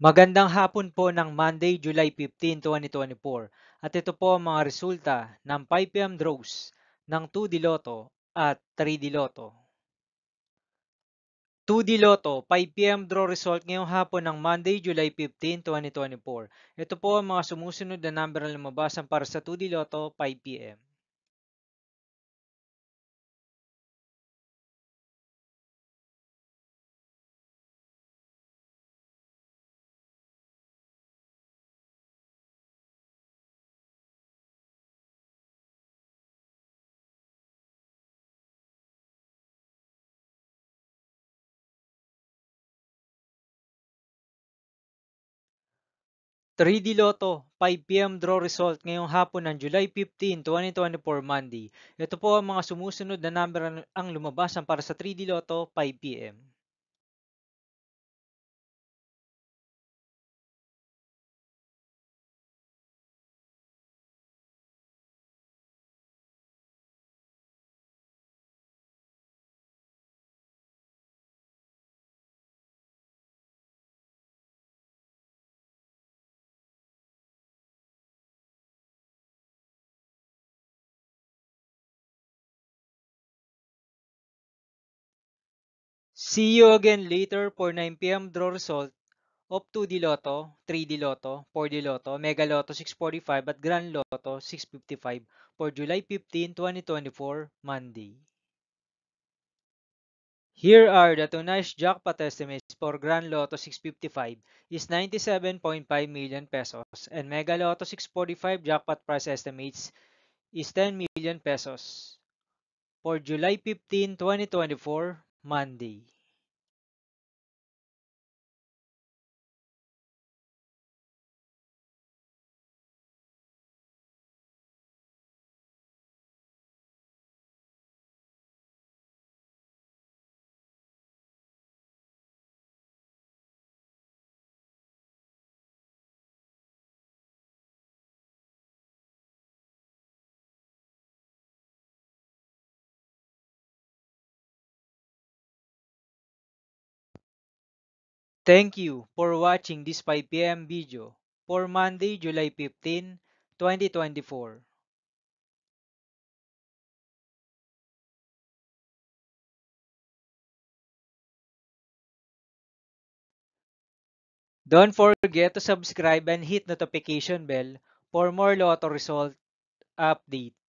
Magandang hapon po ng Monday, July 15, 2024. At ito po ang mga resulta ng 5 p.m. draws ng 2D Lotto at 3D Lotto. 2D Lotto, 5 p.m. draw result ngayong hapon ng Monday, July 15, 2024. Ito po ang mga sumusunod na number na lumabasan para sa 2D Lotto 5 p.m. 3D Lotto, 5 p.m. draw result ngayong hapon ng July 15, 2024 Monday. Ito po ang mga sumusunod na number ang lumabasan para sa 3D Lotto 5 p.m. 'See you again later for 9 p.m. draw result of 2D Lotto, 3D Lotto, 4D Lotto, Mega Lotto 645 at Grand Lotto 655 for July 15, 2024, Monday. Here are the tonight's jackpot estimates for Grand Lotto 655 is 97.5 million pesos and Mega Lotto 645 jackpot price estimates is 10 million pesos for July 15, 2024, Monday. Thank you for watching this 5 p.m. video for Monday, July 15, 2024. Don't forget to subscribe and hit notification bell for more Lotto result update.